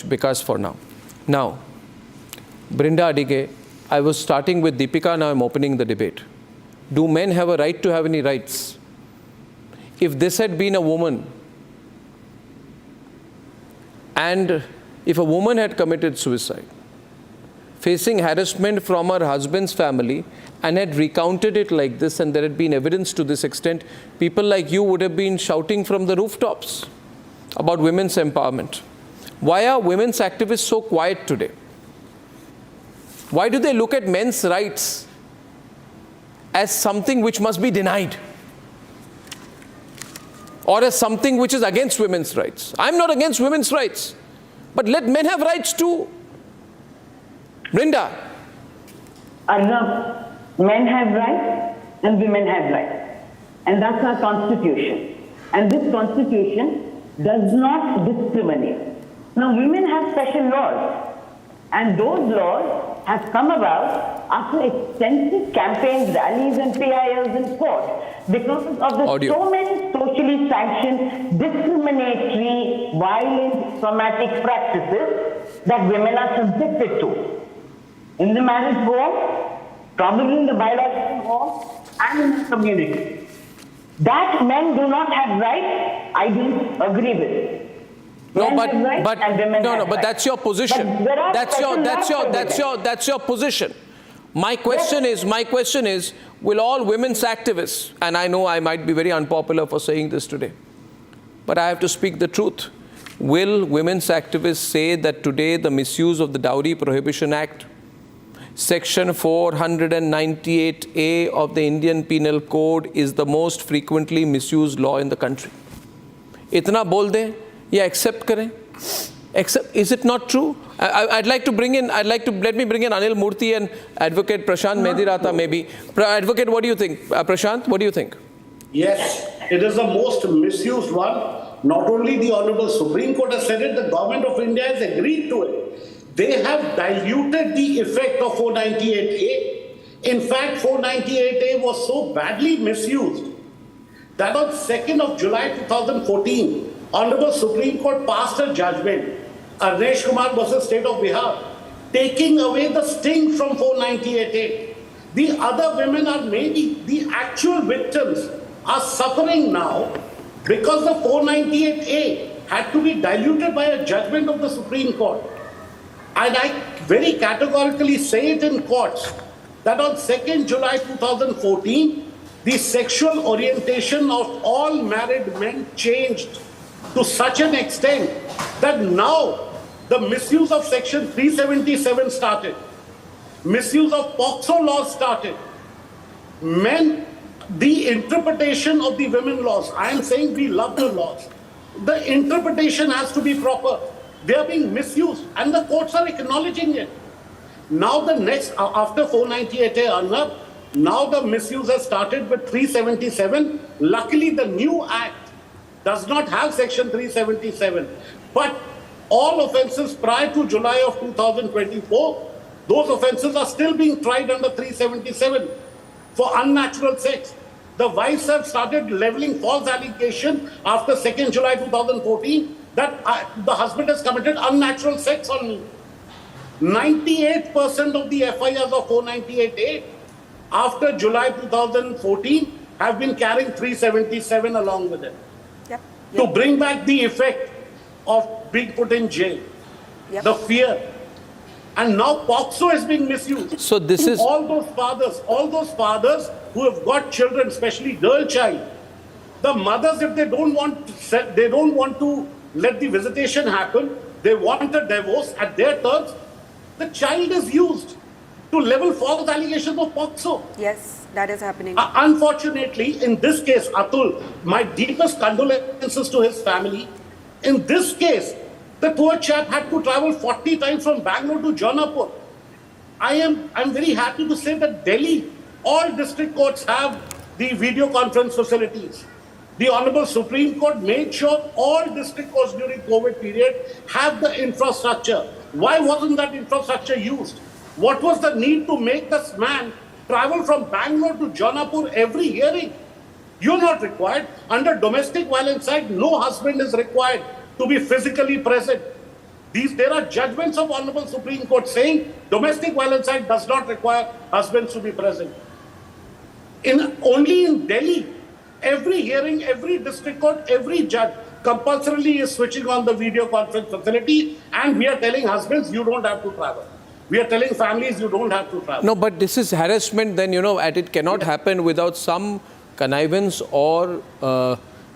Bikas for now. Now, Brinda Adige, I was starting with Deepika, now I'm opening the debate. Do men have a right to have any rights? If this had been a woman, and if a woman had committed suicide, facing harassment from her husband's family, and had recounted it like this, and there had been evidence to this extent, people like you would have been shouting from the rooftops about women's empowerment. Why are women's activists so quiet today? Why do they look at men's rights as something which must be denied? Or as something which is against women's rights? I'm not against women's rights, but let men have rights too. Brinda. Arnab, men have rights and women have rights. And that's our constitution. And this constitution does not discriminate. Now, women have special laws, and those laws have come about after extensive campaigns, rallies, and PILs in court because of the so many socially sanctioned, discriminatory, violent, traumatic practices that women are subjected to in the marriage home, probably in the biological home, and in the community. That men do not have rights, I don't agree with it. No, but that's your position. That's your position. My question is, will all women's activists, and I know I might be very unpopular for saying this today, but I have to speak the truth. Will women's activists say that today the misuse of the Dowry Prohibition Act, Section 498A of the Indian Penal Code, is the most frequently misused law in the country? Itna bol de? Yeah, accept kare. Is it not true? I'd like to let me bring in Anil Murthy and Advocate Prashant Medirata maybe. Advocate, what do you think? Prashant, what do you think? Yes, it is the most misused one. Not only the Honorable Supreme Court has said it, the Government of India has agreed to it. They have diluted the effect of 498A. In fact, 498A was so badly misused that on 2nd of July 2014, Honorable Supreme Court passed a judgment, Arnab Kumar versus State of Bihar, taking away the sting from 498A. The other women are maybe the actual victims are suffering now because the 498A had to be diluted by a judgment of the Supreme Court. And I very categorically say it in courts that on 2nd July 2014, the sexual orientation of all married men changed to such an extent that now the misuse of Section 377 started. Misuse of POCSO laws started. Men, the interpretation of the women laws, I am saying we love the laws. The interpretation has to be proper. They are being misused and the courts are acknowledging it. Now the next, after 498A, Arnab, now the misuse has started with 377. Luckily, the new act does not have Section 377. But all offences prior to July of 2024, those offences are still being tried under 377 for unnatural sex. The wives have started levelling false allegation after 2nd July 2014 that the husband has committed unnatural sex on me. 98% of the FIRs of 498A after July 2014 have been carrying 377 along with it. To bring back the effect of being put in jail, the fear. And now POCSO is being misused. So this is all those fathers who have got children, especially girl child. The mothers, if they don't want to let the visitation happen, they want a divorce at their terms, the child is used to level false allegations of POCSO. Yes, that is happening. Unfortunately, in this case, Atul, my deepest condolences to his family. In this case, the poor chap had to travel 40 times from Bengaluru to Jaunpur. I'm very happy to say that Delhi, all district courts have the video conference facilities. The Honorable Supreme Court made sure all district courts during COVID period have the infrastructure. Why wasn't that infrastructure used? What was the need to make this man travel from Bangalore to Jaunpur every hearing? You're not required. Under Domestic Violence Act, no husband is required to be physically present. There are judgments of Honorable Supreme Court saying Domestic Violence Act does not require husbands to be present. Only in Delhi, every hearing, every district court, every judge compulsorily is switching on the video conference facility, and we are telling husbands, you don't have to travel. We are telling families, you don't have to travel. No, but this is harassment then, and it cannot happen without some connivance or